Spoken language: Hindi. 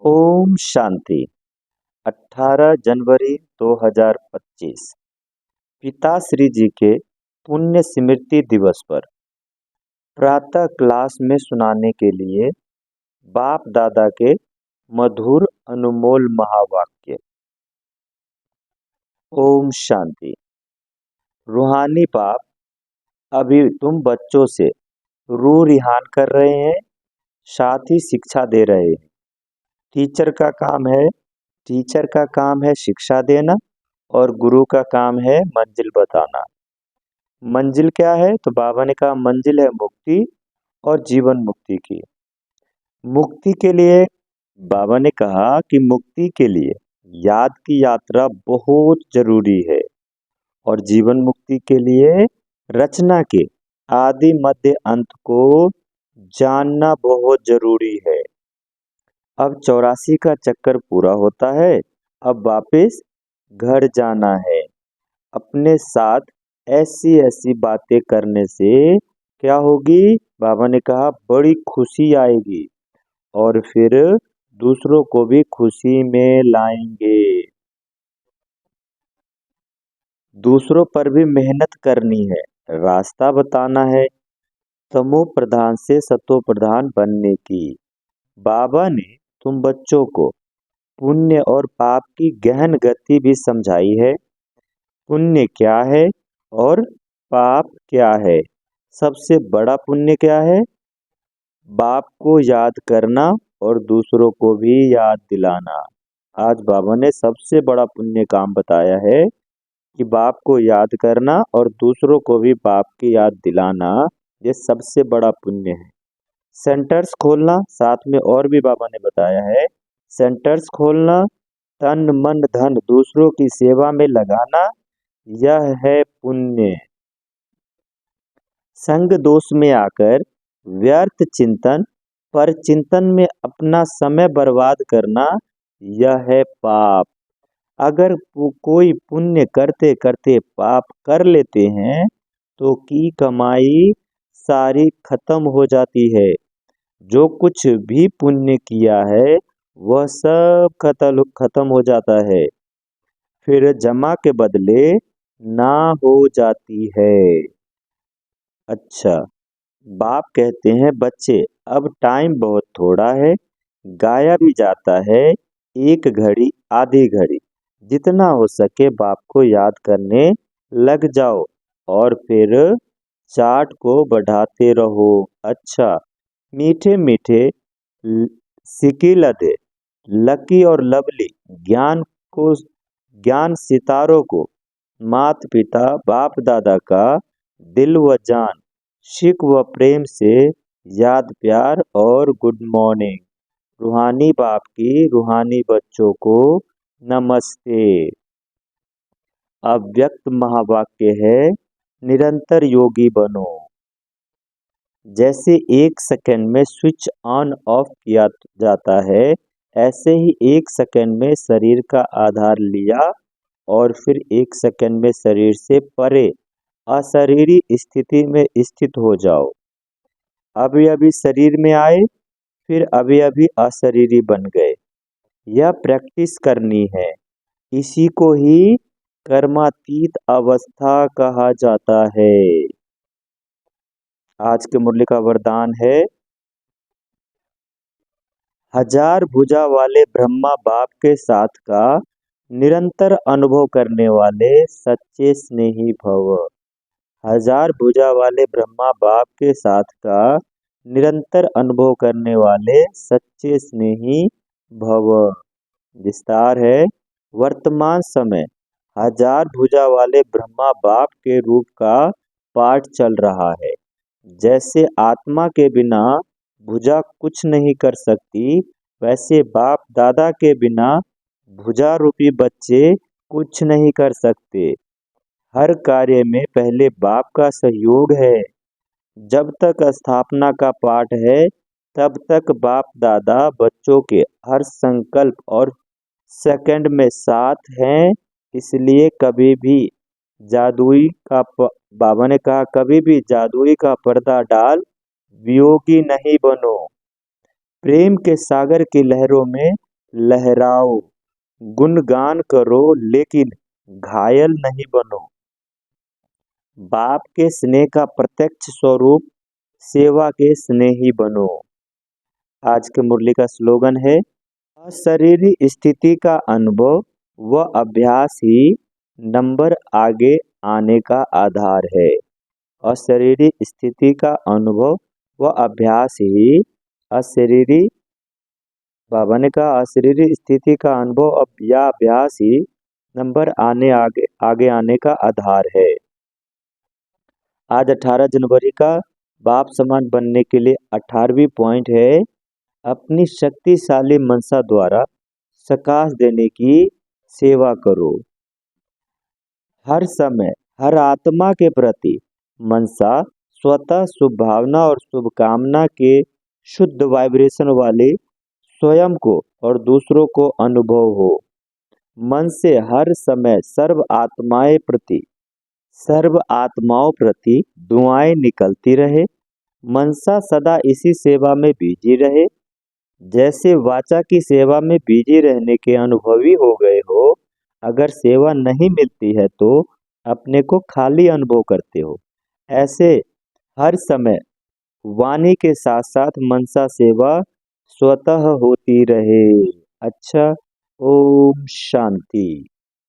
ओम शांति। 18 जनवरी 2025 पिताश्री जी के पुण्य स्मृति दिवस पर प्रातः क्लास में सुनाने के लिए बाप दादा के मधुर अनमोल महावाक्य। ओम शांति। रूहानी बाप अभी तुम बच्चों से रूह रिहान कर रहे हैं, साथ ही शिक्षा दे रहे हैं। टीचर का काम है शिक्षा देना और गुरु का काम है मंजिल बताना। मंजिल क्या है? तो बाबा ने कहा मंजिल है मुक्ति और जीवन मुक्ति की। मुक्ति के लिए बाबा ने कहा कि मुक्ति के लिए याद की यात्रा बहुत जरूरी है और जीवन मुक्ति के लिए रचना के आदि मध्य अंत को जानना बहुत जरूरी है। अब 84 का चक्कर पूरा होता है, अब वापस घर जाना है। अपने साथ ऐसी बातें करने से क्या होगी? बाबा ने कहा बड़ी खुशी आएगी और फिर दूसरों को भी खुशी में लाएंगे। दूसरों पर भी मेहनत करनी है, रास्ता बताना है तमो प्रधान से सतो प्रधान बनने की। बाबा ने तुम बच्चों को पुण्य और पाप की गहन गति भी समझाई है। पुण्य क्या है और पाप क्या है? सबसे बड़ा पुण्य क्या है? बाप को याद करना और दूसरों को भी याद दिलाना। आज बाबा ने सबसे बड़ा पुण्य काम बताया है कि बाप को याद करना और दूसरों को भी बाप की याद दिलाना, ये सबसे बड़ा पुण्य है। सेंटर्स खोलना, साथ में और भी बाबा ने बताया है, सेंटर्स खोलना, तन मन धन दूसरों की सेवा में लगाना, यह है पुण्य। संग दोष में आकर व्यर्थ चिंतन पर चिंतन में अपना समय बर्बाद करना, यह है पाप। अगर कोई पुण्य करते करते पाप कर लेते हैं तो की कमाई सारी खत्म हो जाती है। जो कुछ भी पुण्य किया है वह सब खत्म हो जाता है, फिर जमा के बदले ना हो जाती है। अच्छा, बाप कहते हैं बच्चे अब टाइम बहुत थोड़ा है, गाया भी जाता है एक घड़ी आधी घड़ी। जितना हो सके बाप को याद करने लग जाओ और फिर चार्ट को बढ़ाते रहो। अच्छा, मीठे मीठे सिकिलदे लकी और लवली ज्ञान सितारों को मात पिता बाप दादा का दिल व जान शिक व प्रेम से याद प्यार और गुड मॉर्निंग। रूहानी बाप की रूहानी बच्चों को नमस्ते। अव्यक्त महावाक्य है निरंतर योगी बनो। जैसे एक सेकंड में स्विच ऑन ऑफ किया जाता है, ऐसे ही एक सेकंड में शरीर का आधार लिया और फिर एक सेकंड में शरीर से परे अशरीरी स्थिति में स्थित हो जाओ। अभी अभी शरीर में आए, फिर अभी अभी अशरीरी बन गए। यह प्रैक्टिस करनी है। इसी को ही कर्मातीत अवस्था कहा जाता है। आज के मुरली का वरदान है, हजार भुजा वाले ब्रह्मा बाप के साथ का निरंतर अनुभव करने वाले सच्चे स्नेही भव। हजार भुजा वाले ब्रह्मा बाप के साथ का निरंतर अनुभव करने वाले सच्चे स्नेही भव। विस्तार है, वर्तमान समय हजार भुजा वाले ब्रह्मा बाप के रूप का पाठ चल रहा है। जैसे आत्मा के बिना भुजा कुछ नहीं कर सकती, वैसे बाप दादा के बिना भुजा रूपी बच्चे कुछ नहीं कर सकते। हर कार्य में पहले बाप का सहयोग है। जब तक स्थापना का पाठ है तब तक बाप दादा बच्चों के हर संकल्प और सेकंड में साथ हैं। इसलिए कभी भी बाबा ने कहा कभी भी जादुई का पर्दा डाल वियोगी नहीं बनो। प्रेम के सागर की लहरों में लहराओ, गुणगान करो लेकिन घायल नहीं बनो। बाप के स्नेह का प्रत्यक्ष स्वरूप सेवा के स्नेही बनो। आज के मुरली का स्लोगन है, अशरीरी स्थिति का अनुभव व अभ्यास ही नंबर आगे आने का आधार है। अशरीरी स्थिति का अनुभव व अभ्यास ही अशरीरी बाबा ने कहा अशरीरी स्थिति का अनुभव या अभ्यास ही नंबर आगे आने का आधार है। आज 18 जनवरी का बाप समान बनने के लिए 18वीं पॉइंट है, अपनी शक्तिशाली मनसा द्वारा सकाश देने की सेवा करो। हर समय हर आत्मा के प्रति मनसा स्वतः शुभ भावना और शुभकामना के शुद्ध वाइब्रेशन वाले स्वयं को और दूसरों को अनुभव हो। मन से हर समय सर्व आत्माओं प्रति दुआएं निकलती रहे। मनसा सदा इसी सेवा में बिजी रहे। जैसे वाचा की सेवा में बिजी रहने के अनुभवी हो गए हो, अगर सेवा नहीं मिलती है तो अपने को खाली अनुभव करते हो। ऐसे हर समय वाणी के साथ साथ मनसा सेवा स्वतः होती रहे। अच्छा, ओम शांति।